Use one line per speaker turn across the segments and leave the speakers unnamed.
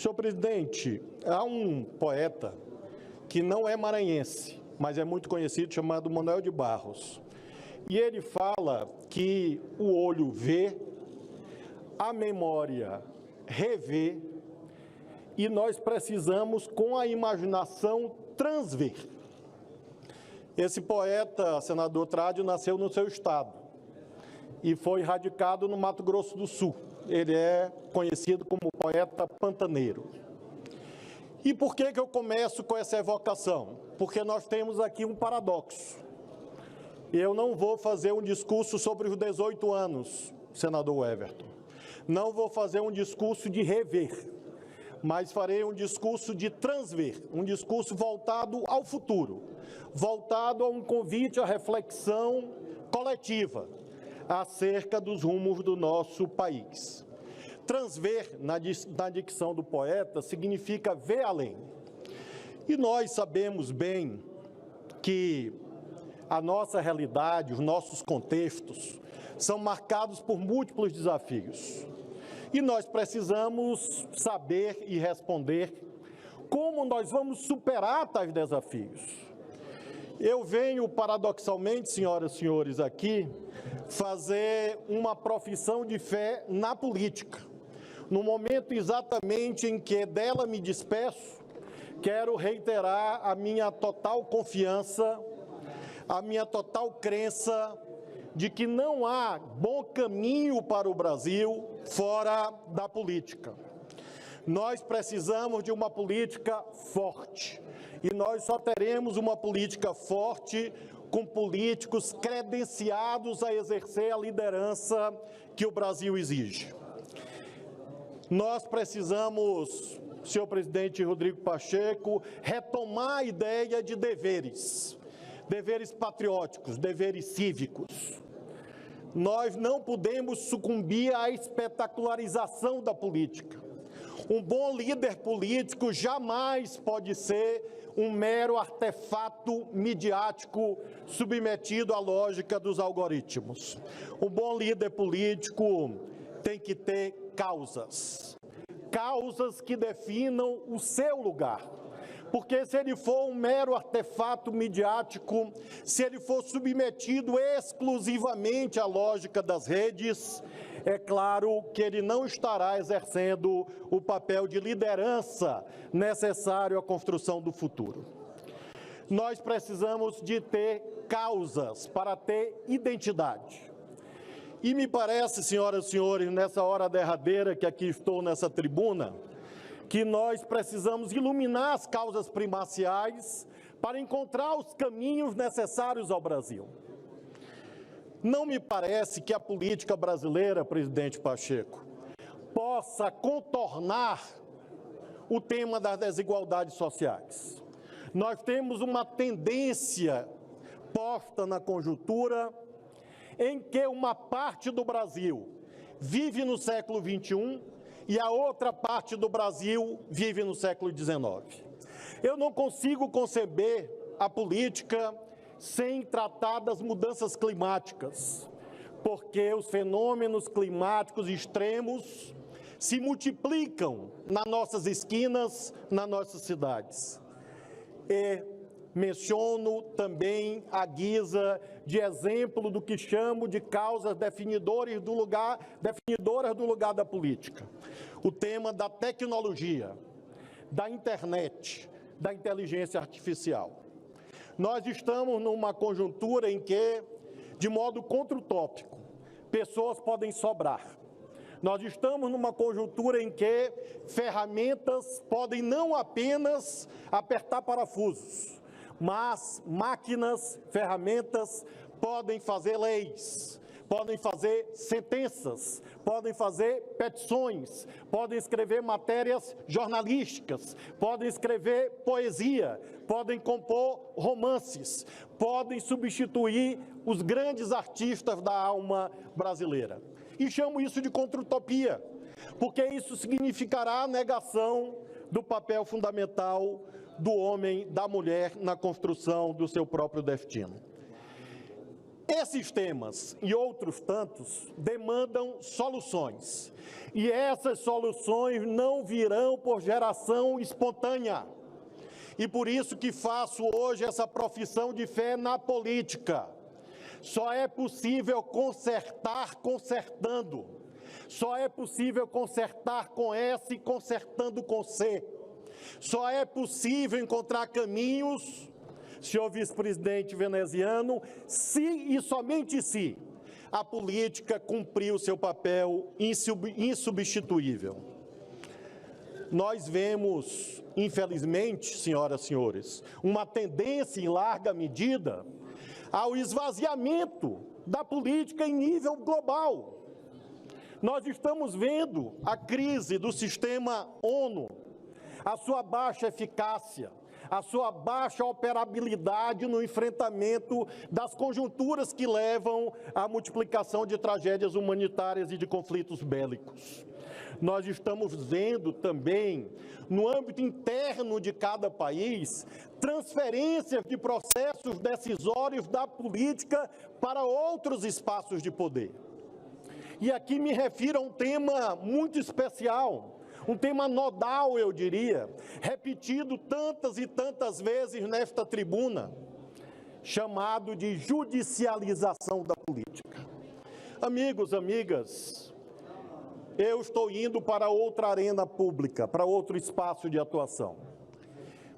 Senhor presidente, há um poeta que não é maranhense, mas é muito conhecido, chamado Manuel de Barros. E ele fala que o olho vê, a memória revê, e nós precisamos, com a imaginação, transver. Esse poeta, senador Trádio, nasceu no seu estado e foi radicado no Mato Grosso do Sul. Ele é conhecido como poeta pantaneiro. E por que eu começo com essa evocação? Porque nós temos aqui um paradoxo. Eu não vou fazer um discurso sobre os 18 anos, senador Everton. Não vou fazer um discurso de rever, mas farei um discurso de transver, um discurso voltado ao futuro, voltado a um convite à reflexão coletiva acerca dos rumos do nosso país. Transver, na dicção do poeta, significa ver além. E nós sabemos bem que a nossa realidade, os nossos contextos, são marcados por múltiplos desafios. E nós precisamos saber e responder como nós vamos superar tais desafios. Eu venho, paradoxalmente, senhoras e senhores, aqui, fazer uma profissão de fé na política. No momento exatamente em que dela me despeço, quero reiterar a minha total confiança, a minha total crença de que não há bom caminho para o Brasil fora da política. Nós precisamos de uma política forte. E nós só teremos uma política forte com políticos credenciados a exercer a liderança que o Brasil exige. Nós precisamos, senhor presidente Rodrigo Pacheco, retomar a ideia de deveres patrióticos, deveres cívicos. Nós não podemos sucumbir à espetacularização da política. Um bom líder político jamais pode ser um mero artefato midiático submetido à lógica dos algoritmos. Um bom líder político tem que ter causas que definam o seu lugar. Porque se ele for um mero artefato midiático, se ele for submetido exclusivamente à lógica das redes, é claro que ele não estará exercendo o papel de liderança necessário à construção do futuro. Nós precisamos de ter causas para ter identidade. E me parece, senhoras e senhores, nessa hora derradeira que aqui estou nessa tribuna, que nós precisamos iluminar as causas primaciais para encontrar os caminhos necessários ao Brasil. Não me parece que a política brasileira, presidente Pacheco, possa contornar o tema das desigualdades sociais. Nós temos uma tendência posta na conjuntura em que uma parte do Brasil vive no século XXI e a outra parte do Brasil vive no século XIX. Eu não consigo conceber a política sem tratar das mudanças climáticas, porque os fenômenos climáticos extremos se multiplicam nas nossas esquinas, nas nossas cidades. E menciono também a guisa de exemplo do que chamo de causas definidoras do lugar da política. O tema da tecnologia, da internet, da inteligência artificial. Nós estamos numa conjuntura em que, de modo contra-utópico, pessoas podem sobrar. Nós estamos numa conjuntura em que ferramentas podem não apenas apertar parafusos, mas máquinas, ferramentas podem fazer leis, podem fazer sentenças, podem fazer petições, podem escrever matérias jornalísticas, podem escrever poesia, podem compor romances, podem substituir os grandes artistas da alma brasileira. E chamo isso de contra-utopia, porque isso significará a negação do papel fundamental do homem, da mulher, na construção do seu próprio destino. Esses temas e outros tantos demandam soluções. E essas soluções não virão por geração espontânea. E por isso que faço hoje essa profissão de fé na política. Só é possível consertar consertando. Só é possível consertar com S e consertando com C. Só é possível encontrar caminhos, senhor vice-presidente veneziano, se e somente se a política cumprir o seu papel insubstituível. Nós vemos, infelizmente, senhoras e senhores, uma tendência em larga medida ao esvaziamento da política em nível global. Nós estamos vendo a crise do sistema ONU, a sua baixa eficácia, a sua baixa operabilidade no enfrentamento das conjunturas que levam à multiplicação de tragédias humanitárias e de conflitos bélicos. Nós estamos vendo também, no âmbito interno de cada país, transferências de processos decisórios da política para outros espaços de poder. E aqui me refiro a um tema muito especial, um tema nodal, eu diria, repetido tantas e tantas vezes nesta tribuna, chamado de judicialização da política. Amigos, amigas, eu estou indo para outra arena pública, para outro espaço de atuação.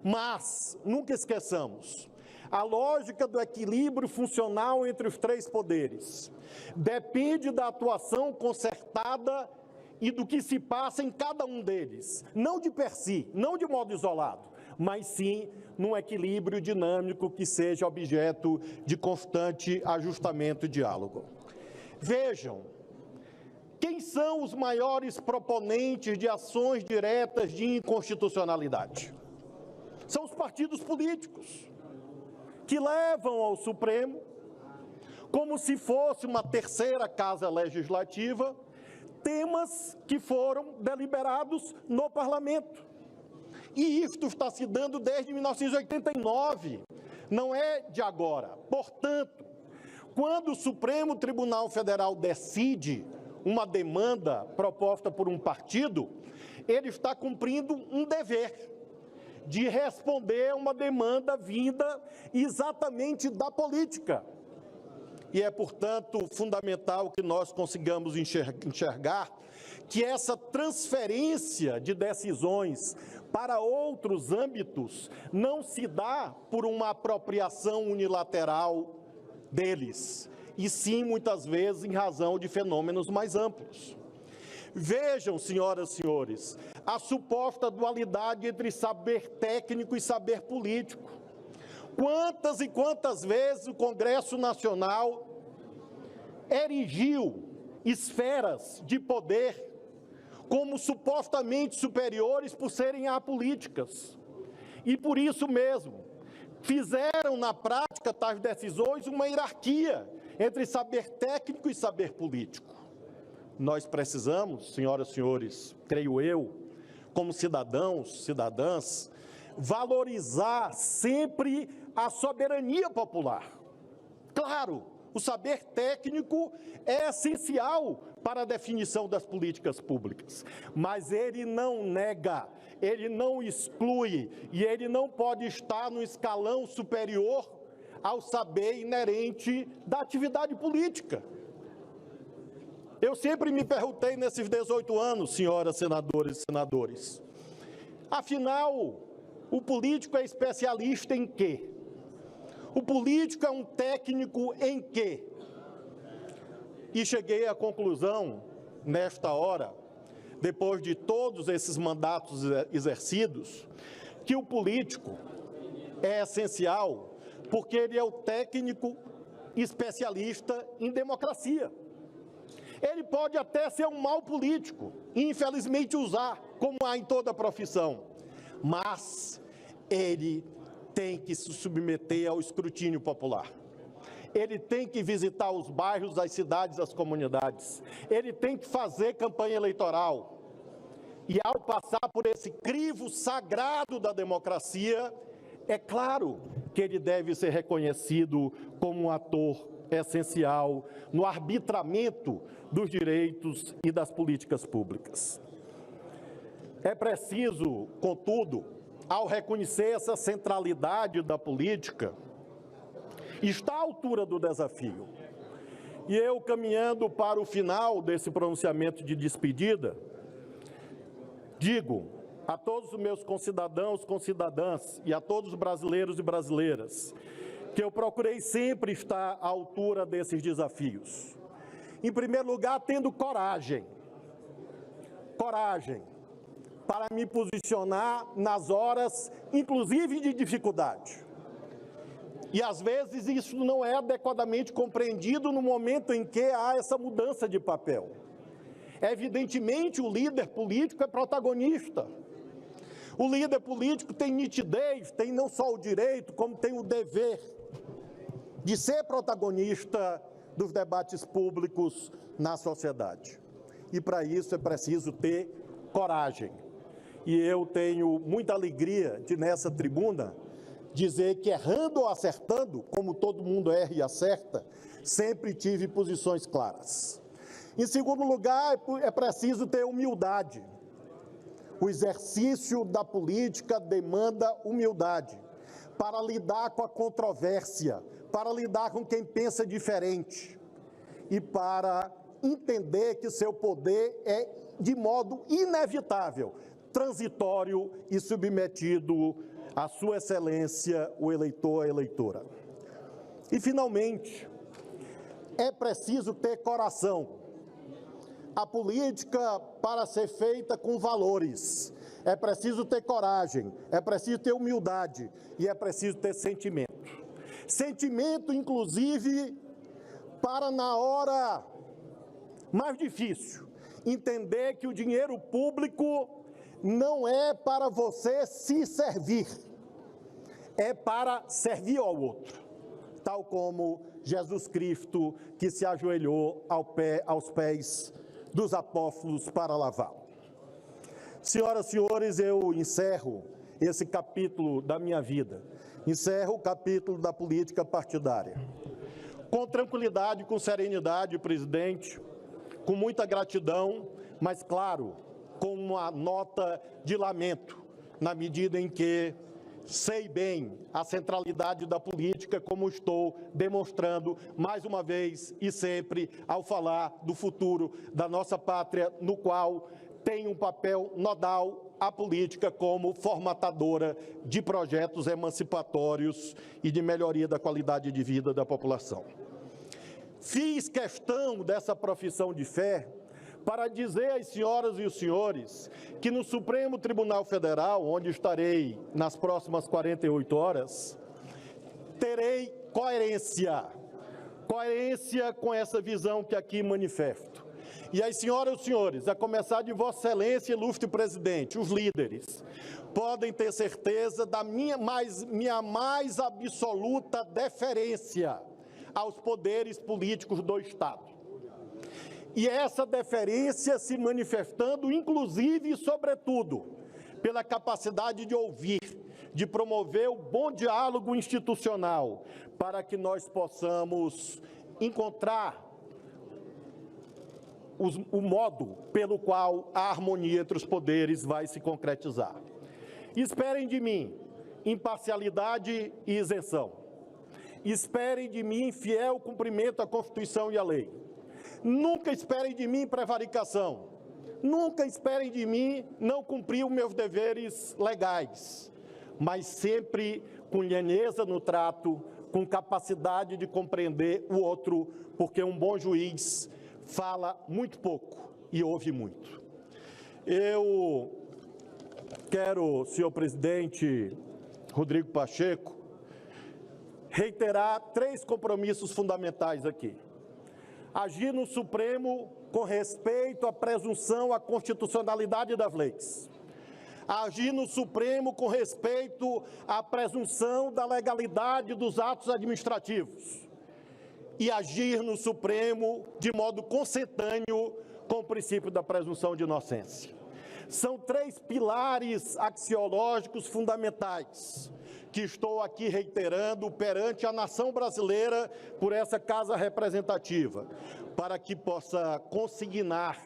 Mas, nunca esqueçamos, a lógica do equilíbrio funcional entre os três poderes depende da atuação concertada e do que se passa em cada um deles, não de per si, não de modo isolado, mas sim num equilíbrio dinâmico que seja objeto de constante ajustamento e diálogo. Vejam, quem são os maiores proponentes de ações diretas de inconstitucionalidade? São os partidos políticos, que levam ao Supremo, como se fosse uma terceira casa legislativa, temas que foram deliberados no Parlamento. E isto está se dando desde 1989, não é de agora. Portanto, quando o Supremo Tribunal Federal decide uma demanda proposta por um partido, ele está cumprindo um dever de responder a uma demanda vinda exatamente da política. E é, portanto, fundamental que nós consigamos enxergar que essa transferência de decisões para outros âmbitos não se dá por uma apropriação unilateral deles, e sim, muitas vezes, em razão de fenômenos mais amplos. Vejam, senhoras e senhores, a suposta dualidade entre saber técnico e saber político. Quantas e quantas vezes o Congresso Nacional erigiu esferas de poder como supostamente superiores por serem apolíticas. E por isso mesmo, fizeram na prática tais decisões uma hierarquia entre saber técnico e saber político. Nós precisamos, senhoras e senhores, creio eu, como cidadãos, cidadãs, valorizar sempre a soberania popular. Claro, o saber técnico é essencial para a definição das políticas públicas, mas ele não nega, ele não exclui e ele não pode estar no escalão superior ao saber inerente da atividade política. Eu sempre me perguntei nesses 18 anos, senhoras senadoras e senadores, afinal, o político é especialista em quê? O político é um técnico em quê? E cheguei à conclusão, nesta hora, depois de todos esses mandatos exercidos, que o político é essencial porque ele é o técnico especialista em democracia. Ele pode até ser um mau político, infelizmente usar, como há em toda profissão, mas ele tem que se submeter ao escrutínio popular. Ele tem que visitar os bairros, as cidades, as comunidades. Ele tem que fazer campanha eleitoral. E ao passar por esse crivo sagrado da democracia, é claro que ele deve ser reconhecido como um ator essencial no arbitramento dos direitos e das políticas públicas. É preciso, contudo, ao reconhecer essa centralidade da política, estar à altura do desafio. E eu, caminhando para o final desse pronunciamento de despedida, digo a todos os meus concidadãos, concidadãs e a todos os brasileiros e brasileiras que eu procurei sempre estar à altura desses desafios. Em primeiro lugar, tendo coragem para me posicionar nas horas, inclusive de dificuldade. E às vezes isso não é adequadamente compreendido no momento em que há essa mudança de papel. Evidentemente, o líder político é protagonista. O líder político tem nitidez, tem não só o direito, como tem o dever de ser protagonista dos debates públicos na sociedade. E para isso é preciso ter coragem. E eu tenho muita alegria de, nessa tribuna, dizer que errando ou acertando, como todo mundo erra e acerta, sempre tive posições claras. Em segundo lugar, é preciso ter humildade. O exercício da política demanda humildade para lidar com a controvérsia, para lidar com quem pensa diferente e para entender que seu poder é, de modo inevitável, transitório e submetido à sua excelência, o eleitor, a eleitora. E, finalmente, é preciso ter coração. A política, para ser feita com valores, é preciso ter coragem, é preciso ter humildade e é preciso ter sentimento. Sentimento, inclusive, para na hora mais difícil, entender que o dinheiro público não é para você se servir, é para servir ao outro, tal como Jesus Cristo, que se ajoelhou aos pés dos apóstolos para lavá-lo. Senhoras e senhores, eu encerro esse capítulo da minha vida, encerro o capítulo da política partidária. Com tranquilidade, com serenidade, presidente, com muita gratidão, mas, claro, com uma nota de lamento, na medida em que sei bem a centralidade da política, como estou demonstrando mais uma vez e sempre ao falar do futuro da nossa pátria, no qual tem um papel nodal a política como formatadora de projetos emancipatórios e de melhoria da qualidade de vida da população. Fiz questão dessa profissão de fé para dizer às senhoras e os senhores que no Supremo Tribunal Federal, onde estarei nas próximas 48 horas, terei coerência com essa visão que aqui manifesto. E as senhoras e os senhores, a começar de Vossa Excelência, ilustre presidente, os líderes, podem ter certeza da minha mais absoluta deferência aos poderes políticos do Estado. E essa deferência se manifestando, inclusive e sobretudo, pela capacidade de ouvir, de promover o bom diálogo institucional, para que nós possamos encontrar o modo pelo qual a harmonia entre os poderes vai se concretizar. Esperem de mim imparcialidade e isenção. Esperem de mim fiel cumprimento à Constituição e à lei. Nunca esperem de mim prevaricação. Nunca esperem de mim não cumprir os meus deveres legais, mas sempre com lhaneza no trato, com capacidade de compreender o outro, porque um bom juiz fala muito pouco e ouve muito. Eu quero, senhor presidente Rodrigo Pacheco, reiterar 3 compromissos fundamentais aqui. Agir no Supremo com respeito à presunção à constitucionalidade das leis. Agir no Supremo com respeito à presunção da legalidade dos atos administrativos. E agir no Supremo de modo consentâneo com o princípio da presunção de inocência. São 3 pilares axiológicos fundamentais que estou aqui reiterando perante a nação brasileira por essa casa representativa, para que possa consignar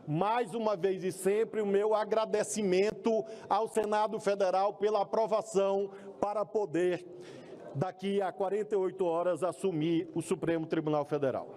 mais uma vez e sempre o meu agradecimento ao Senado Federal pela aprovação para poder, daqui a 48 horas, assumir o Supremo Tribunal Federal.